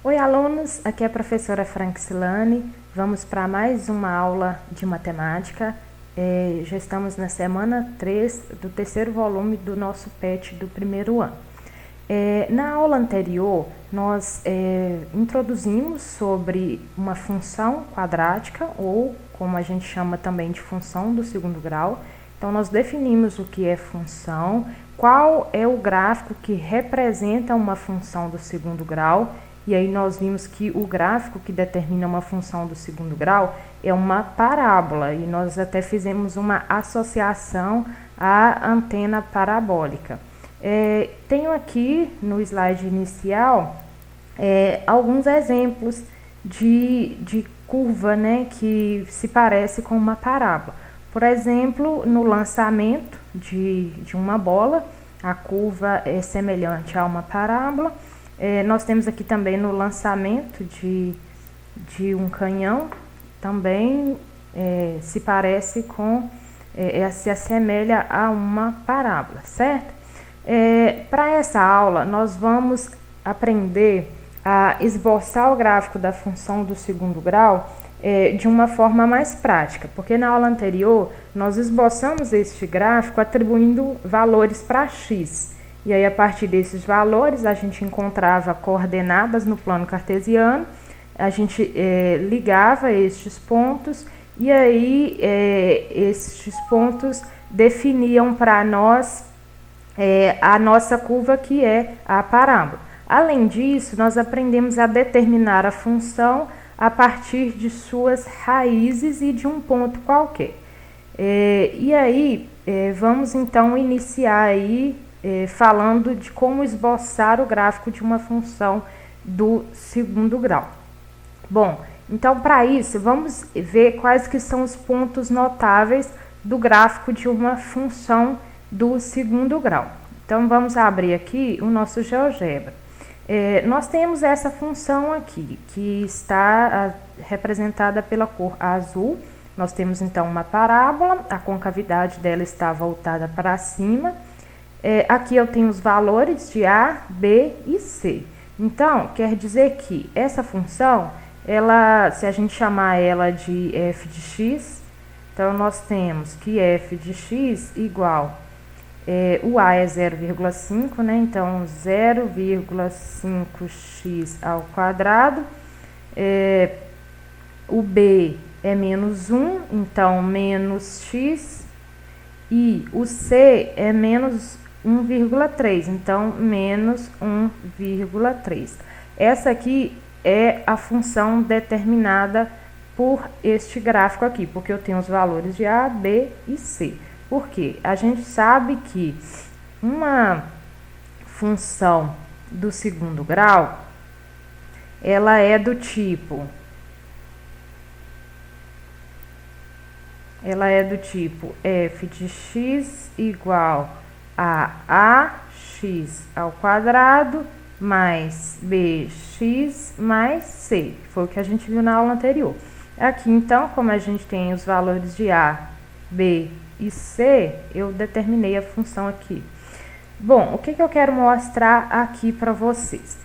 Oi, alunos! Aqui é a professora Francilane. Vamos para mais uma aula de matemática. Já estamos na semana 3 do terceiro volume do nosso PET do primeiro ano. Na aula anterior, nós introduzimos sobre uma função quadrática, ou como a gente chama também de função do segundo grau. Então, nós definimos o que é função, qual é o gráfico que representa uma função do segundo grau. E aí nós vimos que o gráfico que determina uma função do segundo grau é uma parábola, e nós até fizemos uma associação à antena parabólica. Tenho aqui no slide inicial alguns exemplos de curva, né, que se parece com uma parábola. Por exemplo, no lançamento de uma bola, a curva é semelhante a uma parábola. Nós temos aqui também no lançamento de um canhão, também se parece com, se assemelha a uma parábola, certo? Para essa aula, nós vamos aprender a esboçar o gráfico da função do segundo grau de uma forma mais prática, porque na aula anterior nós esboçamos este gráfico atribuindo valores para x. E aí, a partir desses valores, a gente encontrava coordenadas no plano cartesiano, a gente ligava estes pontos, e aí estes pontos definiam para nós a nossa curva, que é a parábola. Além disso, nós aprendemos a determinar a função a partir de suas raízes e de um ponto qualquer. E aí, vamos então iniciar aí falando de como esboçar o gráfico de uma função do segundo grau. Bom, então para isso vamos ver quais que são os pontos notáveis do gráfico de uma função do segundo grau. Então vamos abrir aqui o nosso GeoGebra. Nós temos essa função aqui, que está representada pela cor azul. Nós temos então uma parábola, a concavidade dela está voltada para cima. Aqui eu tenho os valores de A, B e C. Então, quer dizer que essa função, se a gente chamar ela de f de x, então nós temos que f de x igual, o A é 0,5, né? Então 0,5x ao quadrado, o B é menos 1, então menos x, e o C é menos 1,3, então menos 1,3. Essa aqui é a função determinada por este gráfico aqui, porque eu tenho os valores de A, B e C. Por quê? A gente sabe que uma função do segundo grau, ela é do tipo f de x igual a ax ao quadrado mais bx mais c. Foi o que a gente viu na aula anterior. Aqui, então, como a gente tem os valores de A, B e C, eu determinei a função aqui. Bom, o que eu quero mostrar aqui para vocês?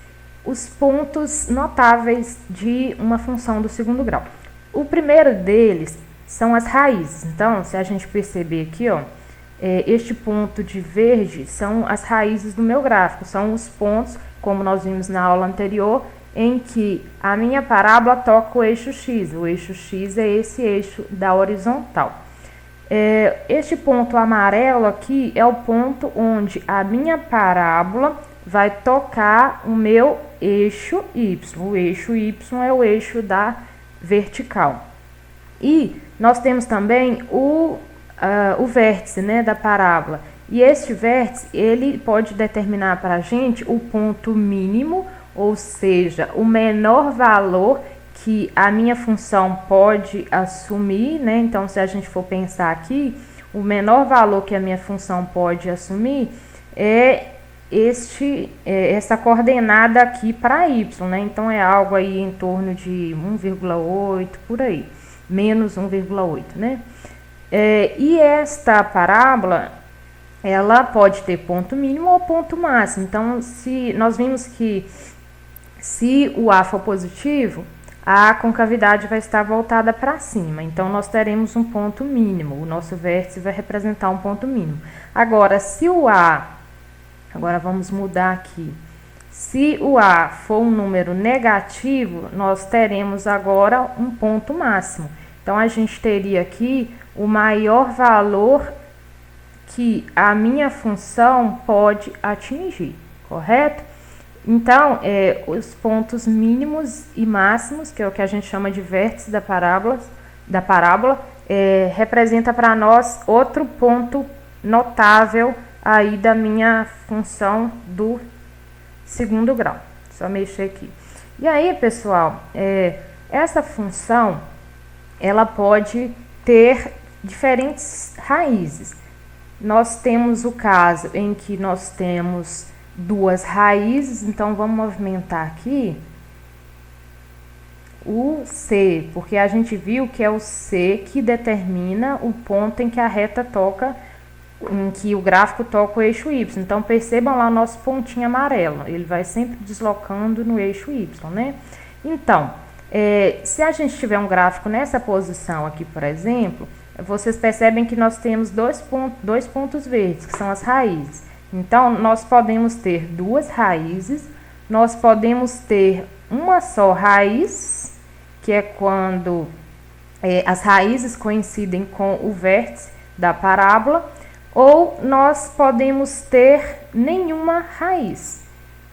Os pontos notáveis de uma função do segundo grau. O primeiro deles são as raízes. Então, se a gente perceber aqui, ó, este ponto de verde são as raízes do meu gráfico, são os pontos, como nós vimos na aula anterior, em que a minha parábola toca o eixo x. O eixo x é esse eixo da horizontal. Este ponto amarelo aqui é o ponto onde a minha parábola vai tocar o meu eixo y. O eixo y é o eixo da vertical. E nós temos também o vértice, né, da parábola. E este vértice, ele pode determinar para a gente o ponto mínimo, ou seja, o menor valor que a minha função pode assumir, né? Então, se a gente for pensar aqui, o menor valor que a minha função pode assumir é essa coordenada aqui para y, né? Então, é algo aí em torno de 1,8, por aí, menos 1,8, né? E esta parábola, ela pode ter ponto mínimo ou ponto máximo. Então, se nós vimos que Se o A for positivo, a concavidade vai estar voltada para cima. Então, nós teremos um ponto mínimo. O nosso vértice vai representar um ponto mínimo. Agora, se o A... Agora, vamos mudar aqui. Se o A for um número negativo, nós teremos agora um ponto máximo. Então, a gente teria aqui o maior valor que a minha função pode atingir, correto? Então, os pontos mínimos e máximos, que é o que a gente chama de vértice da parábola, representa para nós outro ponto notável aí da minha função do segundo grau. Só mexer aqui. E aí, pessoal, essa função, ela pode ter diferentes raízes. Nós temos o caso em que nós temos duas raízes, então vamos movimentar aqui o C, porque a gente viu que é o C que determina o ponto em que a reta toca, em que o gráfico toca o eixo Y. Então percebam lá o nosso pontinho amarelo, ele vai sempre deslocando no eixo Y, né? Então, se a gente tiver um gráfico nessa posição aqui, por exemplo, vocês percebem que nós temos dois pontos verdes, que são as raízes. Então, nós podemos ter duas raízes, nós podemos ter uma só raiz, que é quando as raízes coincidem com o vértice da parábola, ou nós podemos ter nenhuma raiz.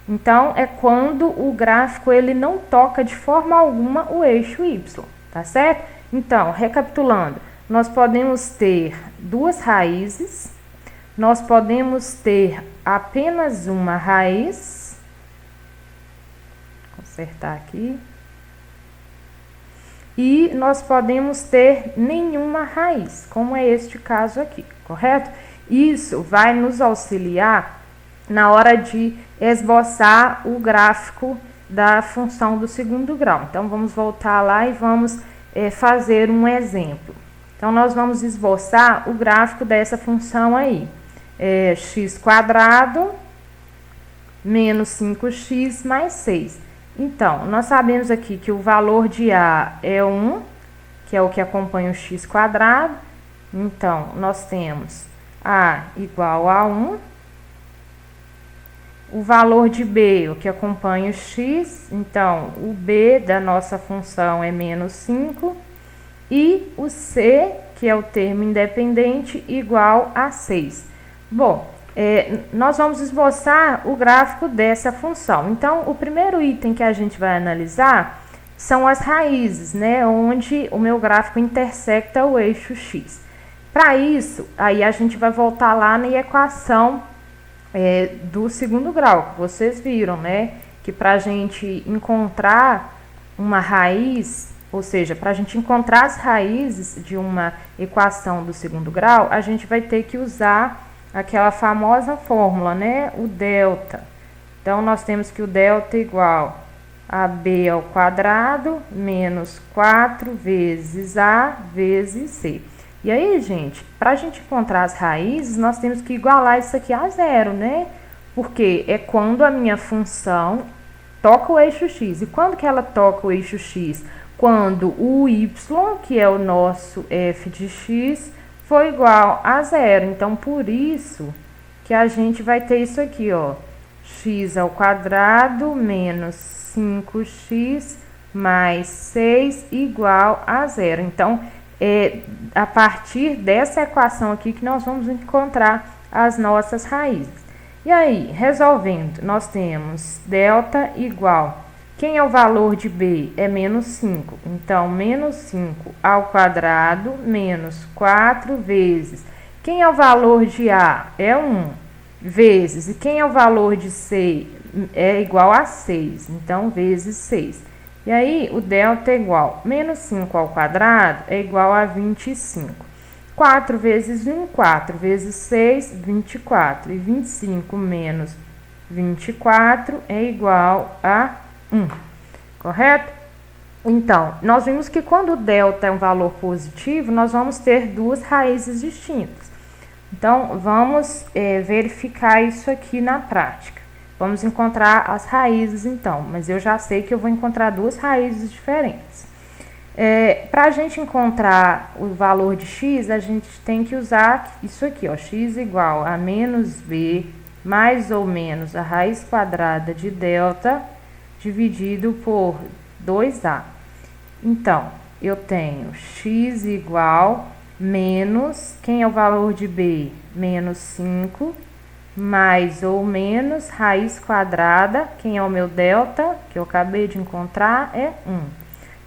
Então, é quando o gráfico ele não toca de forma alguma o eixo Y, tá certo? Então, recapitulando, nós podemos ter duas raízes, nós podemos ter apenas uma raiz, vou consertar aqui, e nós podemos ter nenhuma raiz, como é este caso aqui, correto? Isso vai nos auxiliar na hora de esboçar o gráfico da função do segundo grau. Então, vamos voltar lá e vamos fazer um exemplo. Então, nós vamos esboçar o gráfico dessa função aí. X² menos 5x mais 6. Então, nós sabemos aqui que o valor de A é 1, que é o que acompanha o x². Então, nós temos A igual a 1. O valor de B, o que acompanha o x, então, o B da nossa função é menos 5. E o C, que é o termo independente, igual a 6. Bom, nós vamos esboçar o gráfico dessa função. Então, o primeiro item que a gente vai analisar são as raízes, né? Onde o meu gráfico intersecta o eixo X. Para isso, aí a gente vai voltar lá na equação do segundo grau, que vocês viram, né? Que para a gente encontrar uma raiz, ou seja, para a gente encontrar as raízes de uma equação do segundo grau, a gente vai ter que usar aquela famosa fórmula, né? O delta. Então, nós temos que o delta é igual a b ao quadrado menos 4 vezes a vezes c. E aí, gente, para a gente encontrar as raízes, nós temos que igualar isso aqui a zero, né? Porque é quando a minha função toca o eixo x. E quando que ela toca o eixo x? Quando o y, que é o nosso f de x, for igual a zero. Então, por isso que a gente vai ter isso aqui, ó. X ao quadrado menos 5x mais 6 igual a zero. Então, a partir dessa equação aqui que nós vamos encontrar as nossas raízes. E aí, resolvendo, nós temos delta igual, quem é o valor de b? É menos 5. Então, menos 5 ao quadrado menos 4 vezes. Quem é o valor de a? É 1 vezes. E quem é o valor de c? É igual a 6. Então, vezes 6. E aí, o delta é igual, menos 5 ao quadrado é igual a 25. 4 vezes 1, 4 vezes 6, 24. E 25 menos 24 é igual a 1, correto? Então, nós vimos que quando o delta é um valor positivo, nós vamos ter duas raízes distintas. Então, vamos verificar isso aqui na prática. Vamos encontrar as raízes então, mas eu já sei que eu vou encontrar duas raízes diferentes. Para a gente encontrar o valor de x, a gente tem que usar isso aqui, ó, x igual a menos b mais ou menos a raiz quadrada de delta dividido por 2a. Então, eu tenho x igual menos, quem é o valor de b? Menos 5, mais ou menos raiz quadrada, quem é o meu delta, que eu acabei de encontrar, é 1.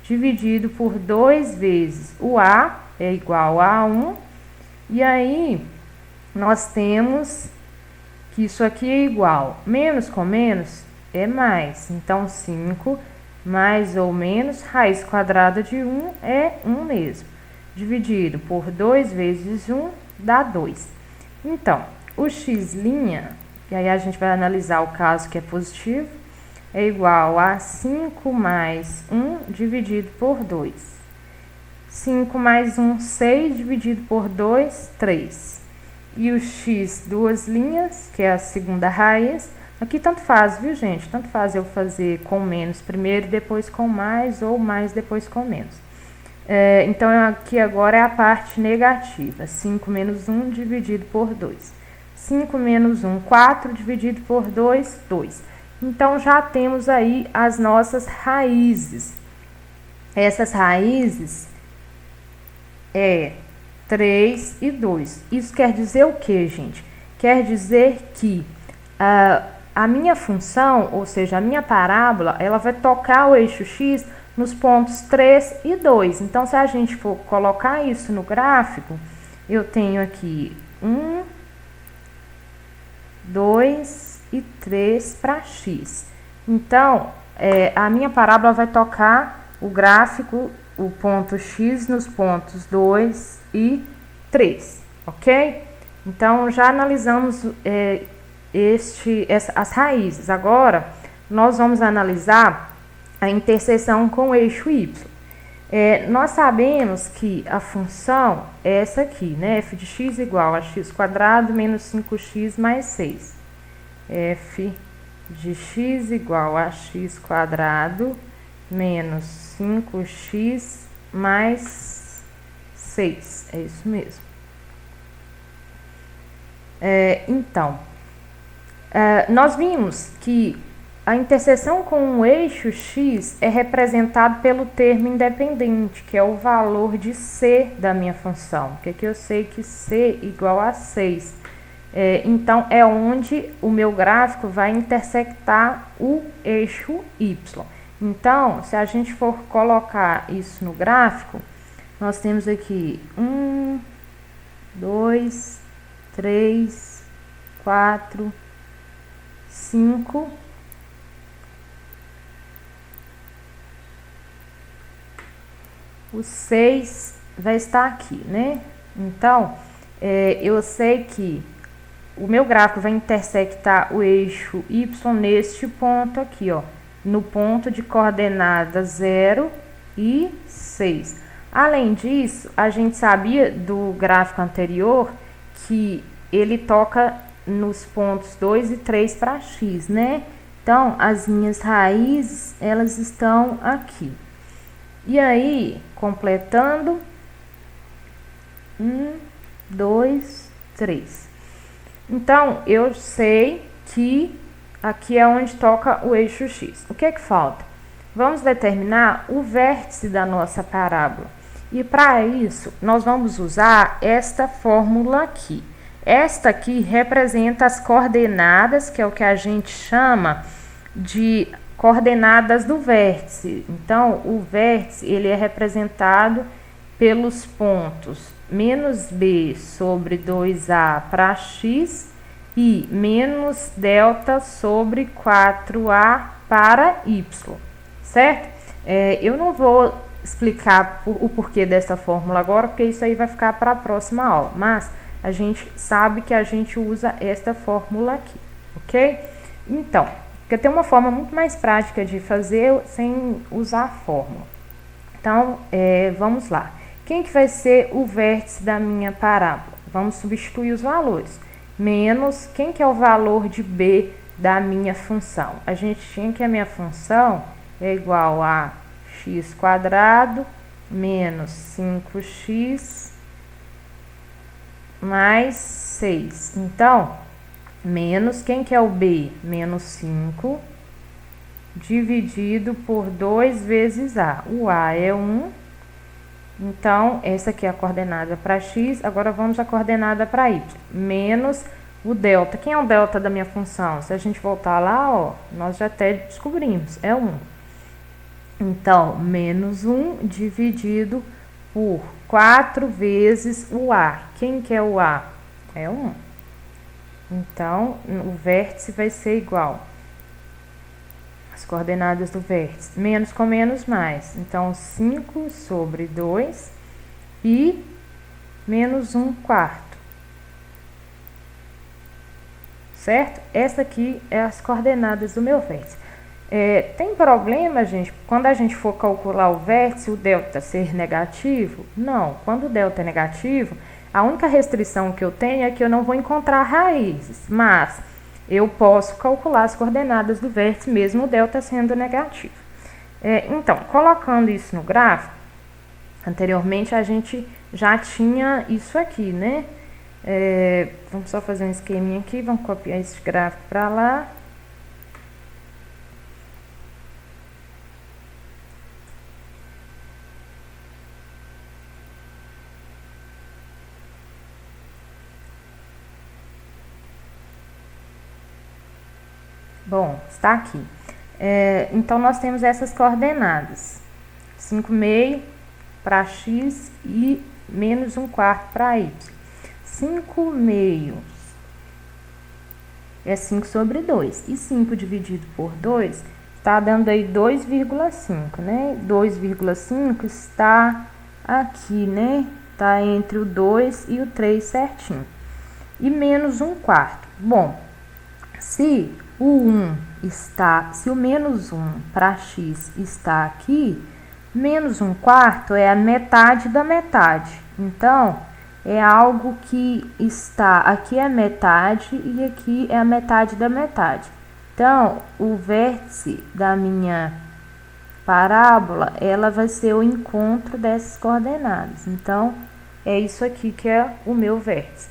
Dividido por 2 vezes o a, é igual a 1. E aí, nós temos que isso aqui é igual, menos com menos é mais. Então, 5 mais ou menos raiz quadrada de 1 é 1 mesmo. Dividido por 2 vezes 1 dá 2. Então, o x', e aí a gente vai analisar o caso que é positivo, é igual a 5 mais 1 dividido por 2. 5 mais 1, 6, dividido por 2, 3. E o x, duas linhas, que é a segunda raiz. Aqui tanto faz, viu, gente? Tanto faz eu fazer com menos primeiro e depois com mais, ou mais depois com menos. Então, aqui agora é a parte negativa. 5 menos 1 dividido por 2. 5 menos 1, 4, dividido por 2, 2. Então, já temos aí as nossas raízes. Essas raízes é 3 e 2. Isso quer dizer o que, gente? Quer dizer que a minha função, ou seja, a minha parábola, ela vai tocar o eixo x nos pontos 3 e 2. Então, se a gente for colocar isso no gráfico, eu tenho aqui 1, 2 e 3 para x. Então, a minha parábola vai tocar o gráfico, o ponto x nos pontos 2 e 3, ok? Então, já analisamos as raízes. Agora, nós vamos analisar a interseção com o eixo y. Nós sabemos que a função é essa aqui, né? F de x igual a x quadrado menos 5x mais 6. F de x igual a x quadrado menos 5x mais 6. É isso mesmo. Então, nós vimos que a interseção com o eixo x é representado pelo termo independente, que é o valor de c da minha função, que aqui eu sei que c igual a 6. Então, é onde o meu gráfico vai intersectar o eixo y. Então, se a gente for colocar isso no gráfico, nós temos aqui 1, 2, 3, 4, 5... O 6 vai estar aqui, né? Então, eu sei que o meu gráfico vai intersectar o eixo y neste ponto aqui, ó, no ponto de coordenadas 0 e 6. Além disso, a gente sabia do gráfico anterior que ele toca nos pontos 2 e 3 para x, né? Então, as minhas raízes, elas estão aqui. E aí, completando, 1, 2, 3. Então, eu sei que aqui é onde toca o eixo x. O que é que falta? Vamos determinar o vértice da nossa parábola. E para isso, nós vamos usar esta fórmula aqui. Esta aqui representa as coordenadas, que é o que a gente chama de coordenadas do vértice. Então, o vértice ele é representado pelos pontos menos b sobre 2a para x e menos delta sobre 4a para y, certo? Eu não vou explicar o porquê dessa fórmula agora, porque isso aí vai ficar para a próxima aula, mas a gente sabe que a gente usa esta fórmula aqui, ok? Então, porque tem uma forma muito mais prática de fazer sem usar a fórmula. Então, vamos lá. Quem que vai ser o vértice da minha parábola? Vamos substituir os valores. Menos, quem que é o valor de b da minha função? A gente tinha que a minha função é igual a x quadrado menos 5x mais 6. Então, menos, quem que é o b? Menos 5 dividido por 2 vezes a. O a é 1. Então, essa aqui é a coordenada para x. Agora, vamos à coordenada para y. Menos o delta. Quem é o delta da minha função? Se a gente voltar lá, ó, nós já até descobrimos. É 1. Então, menos 1 dividido por 4 vezes o a. Quem que é o a? É 1. Então, o vértice vai ser igual. As coordenadas do vértice. Menos com menos, mais. Então, 5 sobre 2 e menos 1 quarto. Certo? Essa aqui é as coordenadas do meu vértice. Tem problema, gente, quando a gente for calcular o vértice, o delta ser negativo? Não. Quando o delta é negativo, a única restrição que eu tenho é que eu não vou encontrar raízes. Mas eu posso calcular as coordenadas do vértice, mesmo o delta sendo negativo. Então, colocando isso no gráfico, anteriormente a gente já tinha isso aqui, né? Vamos só fazer um esqueminha aqui, vamos copiar esse gráfico para lá. Bom, está aqui. Então, nós temos essas coordenadas. 5,5 para x e menos 1 quarto para y. 5,5 é 5 sobre 2. E 5 dividido por 2 está dando aí 2,5, né? 2,5 está aqui, né? Está entre o 2 e o 3 certinho. E menos 1 quarto. Bom, se o menos 1 para x está aqui, menos 1 quarto é a metade da metade. Então, é algo que está aqui é a metade e aqui é a metade da metade. Então, o vértice da minha parábola, ela vai ser o encontro dessas coordenadas. Então, é isso aqui que é o meu vértice.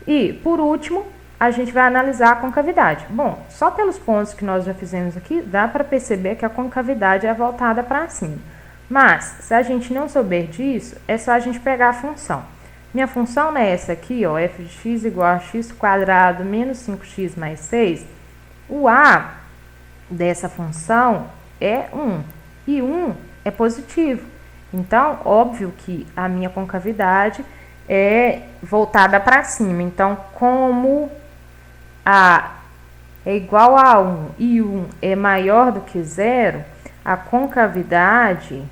E, por último, a gente vai analisar a concavidade. Bom, só pelos pontos que nós já fizemos aqui, dá para perceber que a concavidade é voltada para cima. Mas, se a gente não souber disso, é só a gente pegar a função. Minha função é essa aqui, ó, f de x igual a x quadrado menos 5x mais 6. O a dessa função é 1, e 1 é positivo. Então, óbvio que a minha concavidade é voltada para cima. Então, como a é igual a 1 e 1 é maior do que 0, a concavidade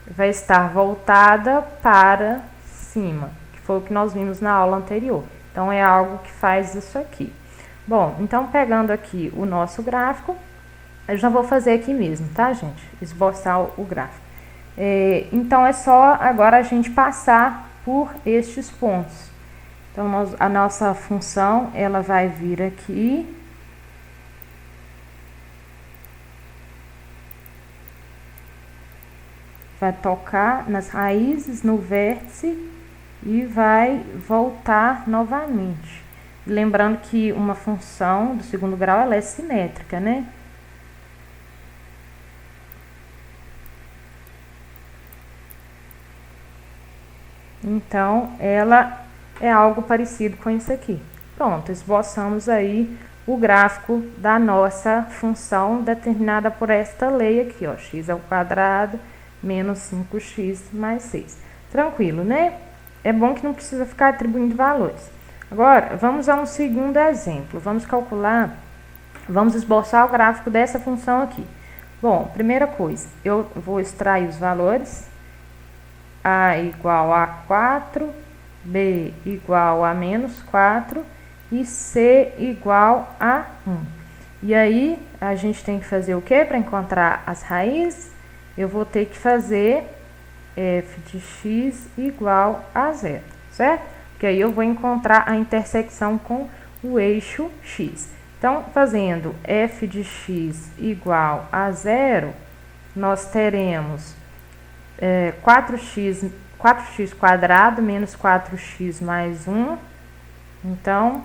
vai estar voltada para cima, que foi o que nós vimos na aula anterior. Então, é algo que faz isso aqui. Bom, então, pegando aqui o nosso gráfico, eu já vou fazer aqui mesmo, tá, gente? Esboçar o gráfico. Então, é só agora a gente passar por estes pontos. Então, a nossa função, ela vai vir aqui. Vai tocar nas raízes, no vértice e vai voltar novamente. Lembrando que uma função do segundo grau, ela é simétrica, né? Então, ela é algo parecido com isso aqui. Pronto, esboçamos aí o gráfico da nossa função determinada por esta lei aqui, ó, x ao quadrado menos 5x mais 6. Tranquilo, né? É bom que não precisa ficar atribuindo valores. Agora, vamos a um segundo exemplo. Vamos esboçar o gráfico dessa função aqui. Bom, primeira coisa, eu vou extrair os valores. A igual a 4, B igual a menos 4 e C igual a 1. E aí, a gente tem que fazer o que para encontrar as raízes? Eu vou ter que fazer f de x igual a 0, certo? Porque aí eu vou encontrar a intersecção com o eixo x. Então, fazendo f de x igual a 0, nós teremos 4x quadrado menos 4x mais 1. Então,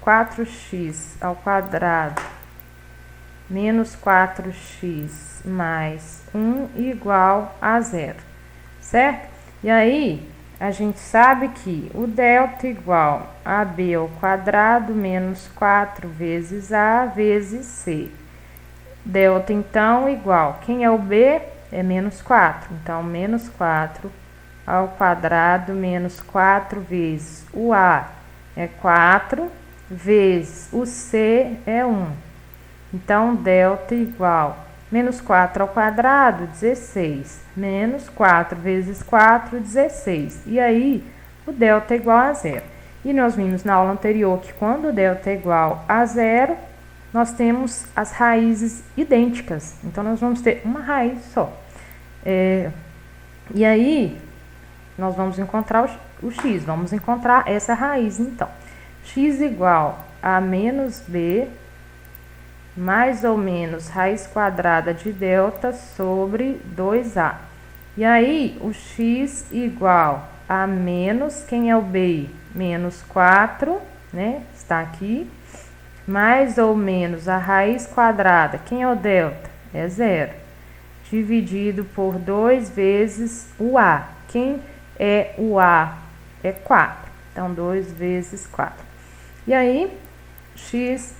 4x ao quadrado menos 4x mais 1 igual a 0, certo? E aí, a gente sabe que o delta igual a b ao quadrado menos 4 vezes a vezes c. Delta, então, igual, quem é o b? É menos 4. Então, menos 4 ao quadrado menos 4 vezes o a é 4, vezes o c é 1. Então, delta igual menos 4 ao quadrado, 16. Menos 4 vezes 4, 16. E aí, o delta é igual a 0. E nós vimos na aula anterior que quando o delta é igual a 0, nós temos as raízes idênticas. Então, nós vamos ter uma raiz só. E aí, nós vamos encontrar o x. Vamos encontrar essa raiz, então. X igual a menos b mais ou menos raiz quadrada de delta sobre 2a. E aí, o x igual a menos, quem é o b? Menos 4, né? Está aqui. Mais ou menos a raiz quadrada, quem é o delta? É 0. Dividido por 2 vezes o a. Quem é o a? É 4. Então, 2 vezes 4. E aí, x,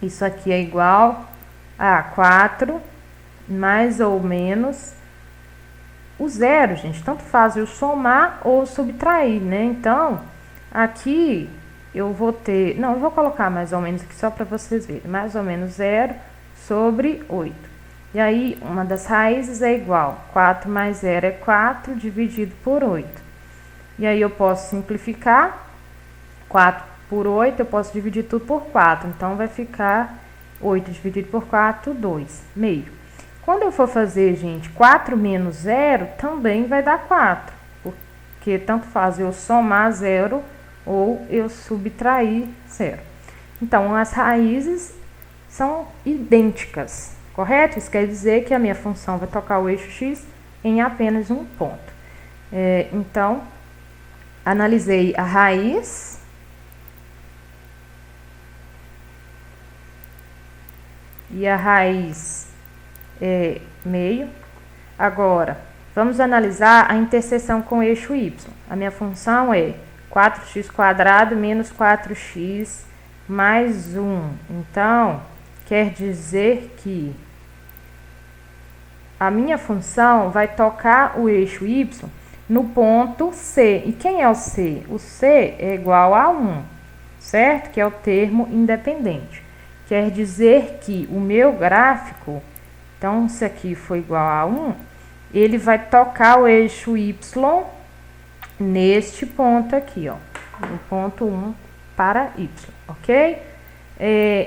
isso aqui é igual a 4, mais ou menos o zero, gente. Tanto faz eu somar ou subtrair, né? Então, aqui eu vou ter... Não, eu vou colocar mais ou menos aqui só para vocês verem. Mais ou menos 0 sobre 8. E aí, uma das raízes é igual. 4 mais 0 é 4, dividido por 8. E aí, eu posso simplificar. 4 por 8, eu posso dividir tudo por 4. Então, vai ficar 8 dividido por 4, 2, meio. Quando eu for fazer, gente, 4 menos 0, também vai dar 4. Porque tanto faz eu somar 0 ou eu subtrair 0. Então, as raízes são idênticas, correto? Isso quer dizer que a minha função vai tocar o eixo x em apenas um ponto. Então, analisei a raiz. E a raiz é meio. Agora, vamos analisar a interseção com o eixo y. A minha função é 4x quadrado menos 4x mais 1. Então, quer dizer que a minha função vai tocar o eixo y no ponto C. E quem é o C? O C é igual a 1, certo? Que é o termo independente. Quer dizer que o meu gráfico, então, se aqui for igual a 1, ele vai tocar o eixo y neste ponto aqui, ó, no ponto 1 para y, ok?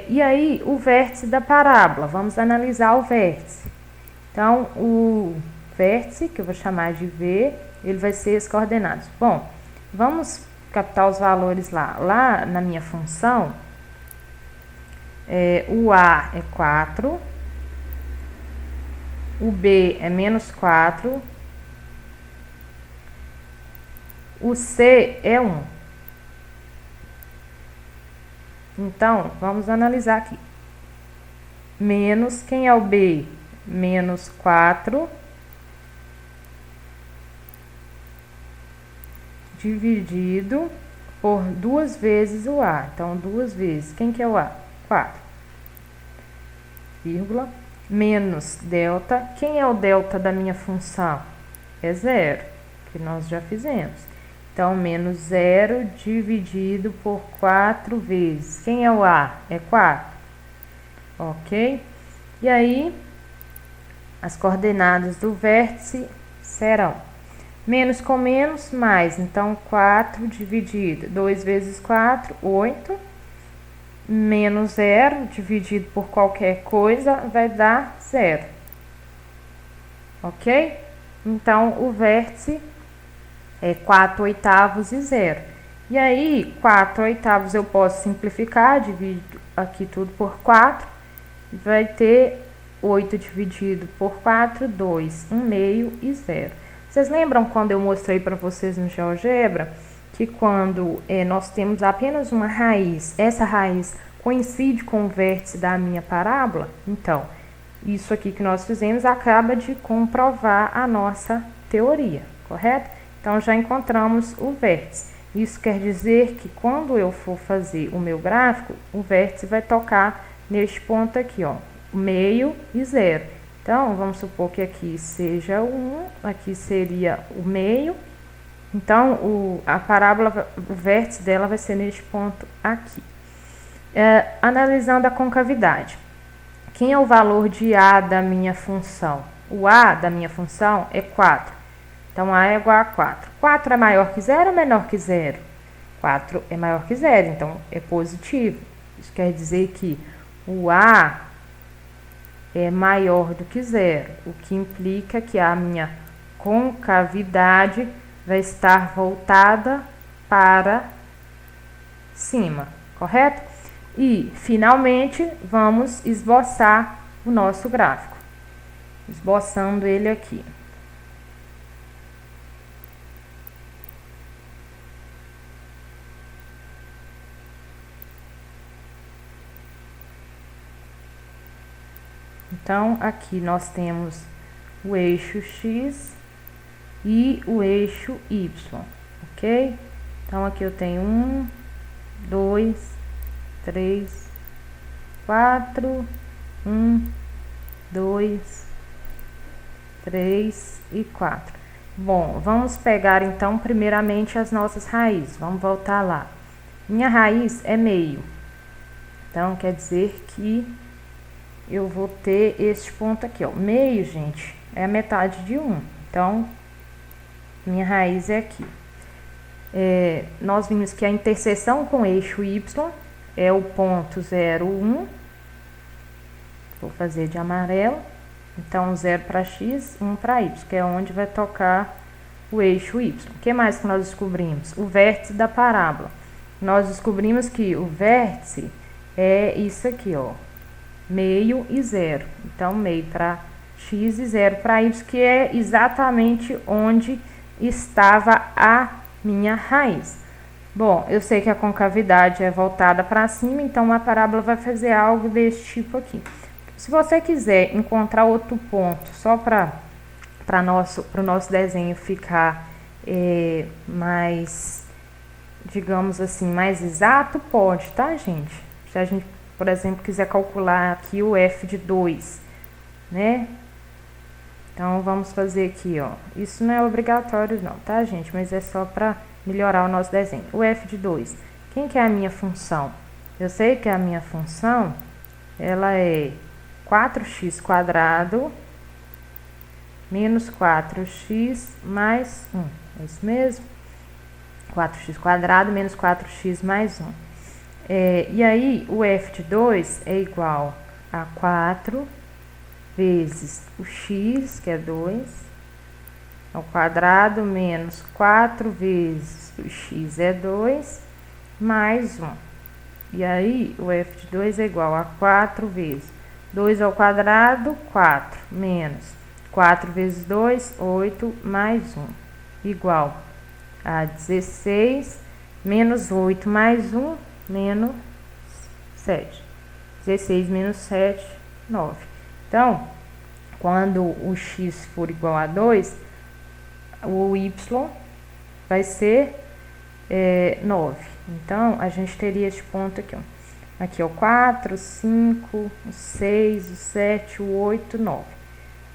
E aí, o vértice da parábola, vamos analisar o vértice. Então, o vértice, que eu vou chamar de V, ele vai ser as coordenadas. Bom, vamos captar os valores lá. Lá na minha função, o A é 4, o B é menos 4, o C é 1. Então, vamos analisar aqui. Menos, quem é o B? Menos 4, dividido por 2 vezes o A. Então, 2 vezes, quem que é o A? 4, vírgula, menos delta. Quem é o delta da minha função? É 0, que nós já fizemos. Então, menos 0 dividido por 4 vezes. Quem é o A? É 4. Ok? E aí, as coordenadas do vértice serão menos com menos, mais. Então, 4 dividido 2 vezes 4, 8. Menos 0 dividido por qualquer coisa vai dar 0. Ok? Então, o vértice é 4 oitavos e 0. E aí, 4/8 eu posso simplificar, divido aqui tudo por 4, vai ter 8 dividido por 4, 2, 1/2 e 0. Vocês lembram quando eu mostrei para vocês no GeoGebra que quando nós temos apenas uma raiz, essa raiz coincide com o vértice da minha parábola? Então, isso aqui que nós fizemos acaba de comprovar a nossa teoria, correto? Então, já encontramos o vértice. Isso quer dizer que quando eu for fazer o meu gráfico, o vértice vai tocar neste ponto aqui, ó, meio e 0. Então, vamos supor que aqui seja 1, aqui seria o meio. Então, a parábola, o vértice dela vai ser neste ponto aqui. Analisando a concavidade. Quem é o valor de A da minha função? O A da minha função é 4. Então, A é igual a 4. 4 é maior que 0 ou menor que 0? 4 é maior que 0, então é positivo. Isso quer dizer que o A é maior do que 0, o que implica que a minha concavidade vai estar voltada para cima, correto? E, finalmente, vamos esboçar o nosso gráfico. Esboçando ele aqui. Então, aqui nós temos o eixo X e o eixo Y, ok? Então, aqui eu tenho 1, 2, 3, 4, 1, 2, 3 e 4. Bom, vamos pegar então primeiramente as nossas raízes, vamos voltar lá. Minha raiz é meio, então quer dizer que eu vou ter este ponto aqui, ó. Meio, gente, é a metade de 1. Então, minha raiz é aqui. Nós vimos que a interseção com o eixo Y é o ponto 0, 1. Vou fazer de amarelo. Então, 0 para X, 1 para Y, que é onde vai tocar o eixo Y. O que mais que nós descobrimos? O vértice da parábola. Nós descobrimos que o vértice é isso aqui, ó. Meio e 0. Então, meio para X e 0 para Y, que é exatamente onde estava a minha raiz. Bom, eu sei que a concavidade é voltada para cima, então a parábola vai fazer algo desse tipo aqui. Se você quiser encontrar outro ponto, só para o nosso desenho ficar mais, digamos assim, mais exato, pode, tá, gente? Se a gente, por exemplo, quiser calcular aqui o f de 2, né? Então, vamos fazer aqui, ó. Isso não é obrigatório não, tá, gente? Mas é só para melhorar o nosso desenho. O f de 2. Quem que é a minha função? Eu sei que a minha função, ela é 4x² menos 4x mais 1. É isso mesmo? 4x² menos 4x mais 1. E aí, o f de 2 é igual a 4 vezes o x, que é 2, ao quadrado, menos 4 vezes o x é 2, mais 1. E aí, o f de 2 é igual a 4 vezes 2 ao quadrado, 4, menos 4 vezes 2, 8, mais 1, igual a 16, menos 8 mais 1, menos 7. 16 menos 7, 9. Então, quando o x for igual a 2, o y vai ser 9. Então, a gente teria este ponto aqui, ó. Aqui, ó, 4, 5, o 6, o 7, o 8, 9.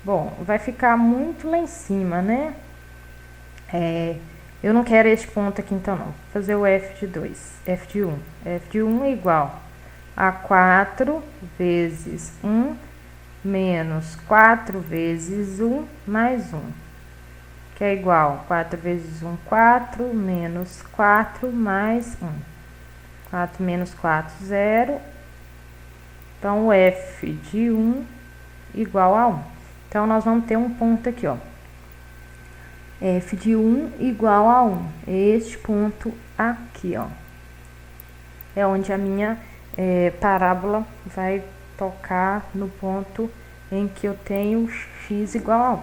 Bom, vai ficar muito lá em cima, né? Eu não quero este ponto aqui, então, não. Vou fazer o f de 2, f de 1. f de 1 é igual a 4 vezes 1 menos 4 vezes 1 mais 1, que é igual 4 vezes 1, 4, menos 4 mais 1. 4 menos 4, 0. Então, o f de 1 igual a 1. Então, nós vamos ter um ponto aqui, ó. F de 1 igual a 1. Este ponto aqui, ó. É onde a minha parábola vai tocar no ponto em que eu tenho x igual a 1.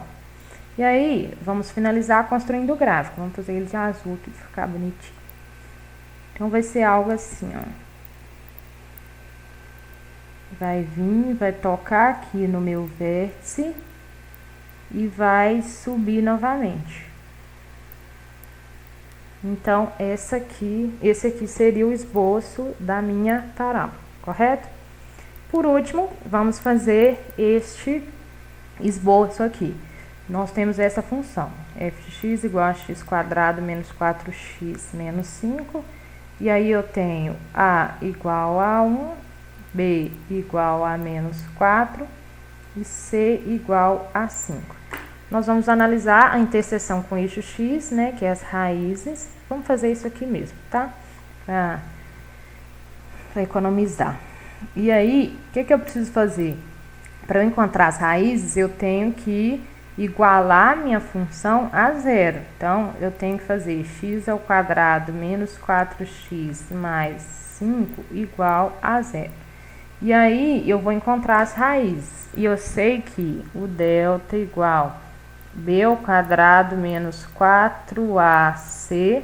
E aí, vamos finalizar construindo o gráfico. Vamos fazer ele de azul aqui para ficar bonitinho. Então, vai ser algo assim, ó. Vai vir, vai tocar aqui no meu vértice e vai subir novamente. Então, esse aqui seria o esboço da minha parábola, correto? Por último, vamos fazer este esboço aqui. Nós temos essa função, f de x igual a x quadrado menos 4x menos 5. E aí eu tenho a igual a 1, b igual a menos 4 e c igual a 5. Nós vamos analisar a interseção com o eixo x, né, que é as raízes. Vamos fazer isso aqui mesmo, tá? Para economizar. E aí, o que eu preciso fazer? Para eu encontrar as raízes, eu tenho que igualar minha função a zero. Então, eu tenho que fazer x ao quadrado menos 4x mais 5 igual a zero. E aí, eu vou encontrar as raízes. E eu sei que o delta igual b ao quadrado menos 4ac.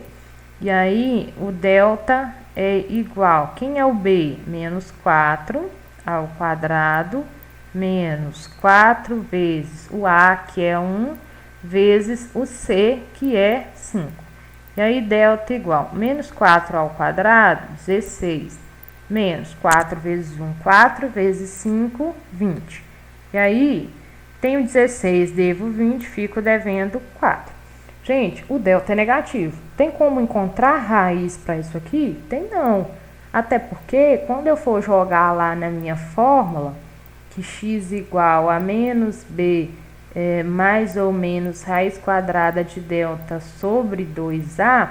E aí, o delta é igual, quem é o b? Menos 4 ao quadrado menos 4 vezes o a, que é 1, vezes o c, que é 5. E aí, delta igual menos 4 ao quadrado, 16, menos 4 vezes 1, 4 vezes 5, 20. E aí, tenho 16, devo 20, fico devendo 4. Gente, o delta é negativo. Tem como encontrar raiz para isso aqui? Tem não. Até porque, quando eu for jogar lá na minha fórmula, que x igual a menos b mais ou menos raiz quadrada de delta sobre 2a,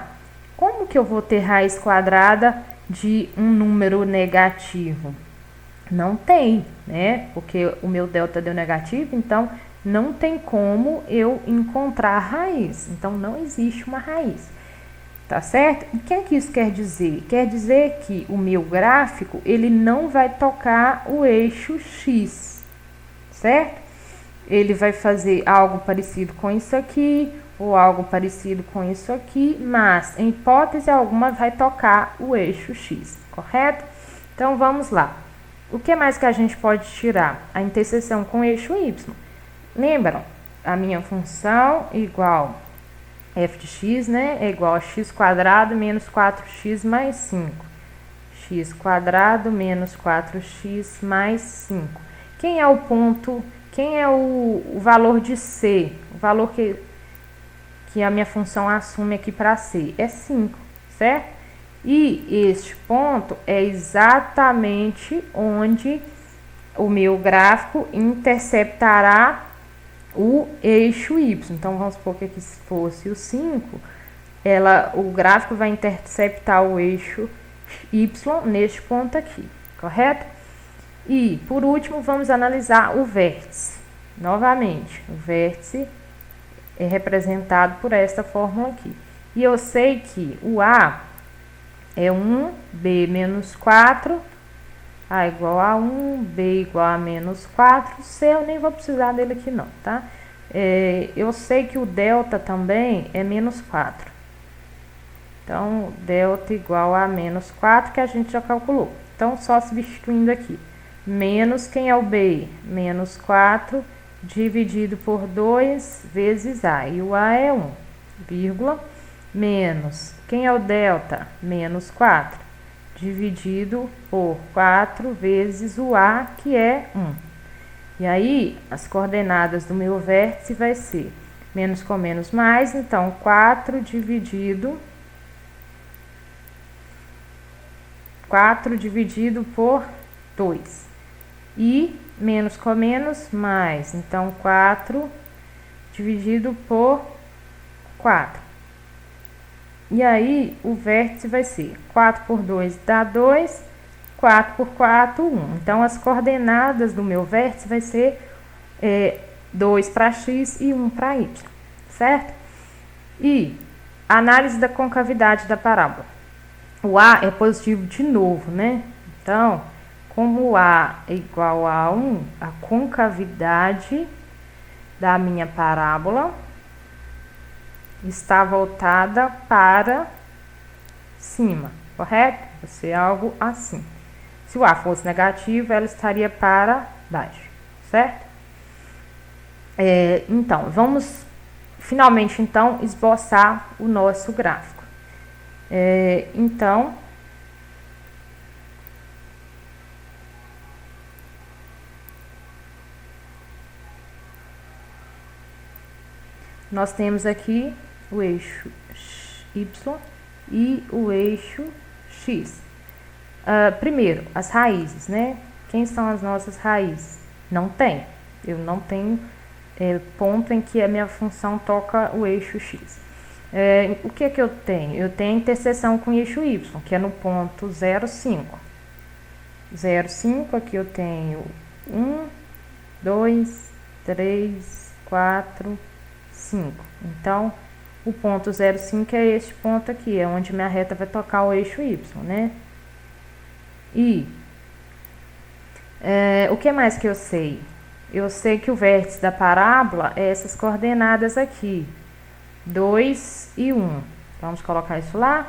como que eu vou ter raiz quadrada de um número negativo? Não tem, né? Porque o meu delta deu negativo, então não tem como eu encontrar a raiz. Então, não existe uma raiz. Tá certo? E o que é que isso quer dizer? Quer dizer que o meu gráfico, ele não vai tocar o eixo x, certo? Ele vai fazer algo parecido com isso aqui, ou algo parecido com isso aqui, mas, em hipótese alguma, vai tocar o eixo x, correto? Então, vamos lá. O que mais que a gente pode tirar? A interseção com o eixo y. Lembram? A minha função igual f de x, né? É igual a x quadrado menos 4x mais 5. X quadrado menos 4x mais 5. Quem é o ponto? Quem é o valor de c? O valor que a minha função assume aqui para c é 5, certo? E este ponto é exatamente onde o meu gráfico interceptará o eixo y. Então, vamos supor que aqui fosse o 5, o gráfico vai interceptar o eixo y neste ponto aqui, correto? E, por último, vamos analisar o vértice. Novamente, o vértice é representado por esta fórmula aqui. E eu sei que o A é 1, B menos 4, A igual a 1, B igual a menos 4, C eu nem vou precisar dele aqui não, tá? Eu sei que o delta também é menos 4. Então, delta igual a menos 4, que a gente já calculou. Então, só substituindo aqui. Menos, quem é o B? Menos 4, dividido por 2 vezes A. E o A é 1, vírgula, menos, quem é o delta? Menos 4, dividido por 4 vezes o A, que é 1. E aí, as coordenadas do meu vértice vai ser menos com menos mais, então 4 dividido por 2. E menos com menos mais, então 4 dividido por 4. E aí, o vértice vai ser 4 por 2 dá 2, 4 por 4, 1. Então, as coordenadas do meu vértice vai ser 2 para x e 1 para y, certo? E análise da concavidade da parábola. o A é positivo de novo, né? Então, como o A é igual a 1, a concavidade da minha parábola está voltada para cima, correto? Vai ser algo assim. Se o A fosse negativo, ela estaria para baixo, certo? Então, vamos finalmente então esboçar o nosso gráfico. Então, nós temos aqui o eixo Y e o eixo X. Primeiro, as raízes, né? Quem são as nossas raízes? Não tem. Eu não tenho ponto em que a minha função toca o eixo X. O que é que eu tenho? Eu tenho interseção com o eixo Y, que é no ponto 0,5. 0,5, aqui eu tenho 1, 2, 3, 4, 5. Então, o ponto 0,5 é este ponto aqui, é onde minha reta vai tocar o eixo Y, né? E o que mais que eu sei? Eu sei que o vértice da parábola é essas coordenadas aqui, 2 e 1. Vamos colocar isso lá.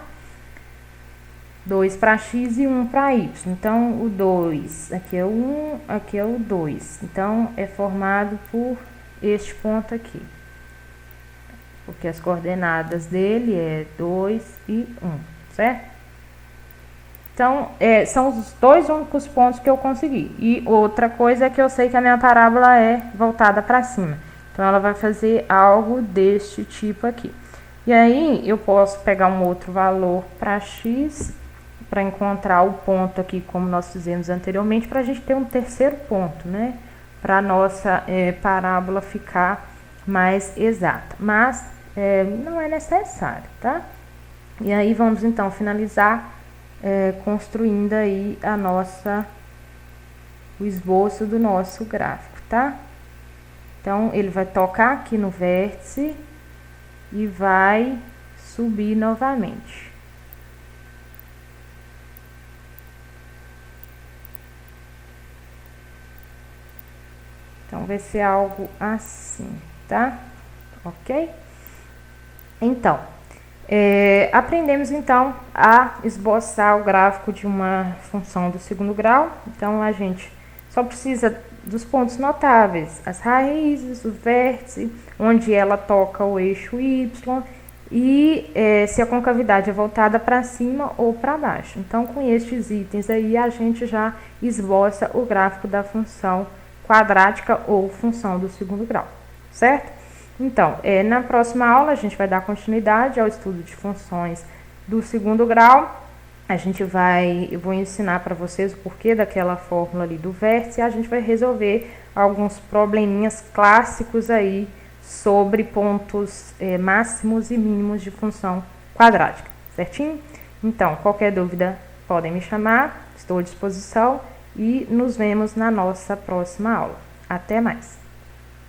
2 para x e 1 para y. Então, o 2, aqui é o 1, aqui é o 2. Então, é formado por este ponto aqui. Porque as coordenadas dele é 2 e 1, certo? Então, são os dois únicos pontos que eu consegui. E outra coisa é que eu sei que a minha parábola é voltada para cima. Então, ela vai fazer algo deste tipo aqui. E aí, eu posso pegar um outro valor para x, para encontrar o ponto aqui, como nós fizemos anteriormente, para a gente ter um terceiro ponto, né? Para a nossa parábola ficar mais exata. Mas, não é necessário, tá? E aí, vamos então finalizar construindo aí o esboço do nosso gráfico, tá? Então, ele vai tocar aqui no vértice e vai subir novamente. Então, vai ser algo assim, tá? Ok? Então, aprendemos então a esboçar o gráfico de uma função do segundo grau. Então, a gente só precisa dos pontos notáveis, as raízes, o vértice, onde ela toca o eixo Y e se a concavidade é voltada para cima ou para baixo. Então, com estes itens aí, a gente já esboça o gráfico da função quadrática ou função do segundo grau, certo? Então, na próxima aula a gente vai dar continuidade ao estudo de funções do segundo grau. Eu vou ensinar para vocês o porquê daquela fórmula ali do vértice e a gente vai resolver alguns probleminhas clássicos aí sobre pontos máximos e mínimos de função quadrática, certinho? Então, qualquer dúvida podem me chamar, estou à disposição e nos vemos na nossa próxima aula. Até mais!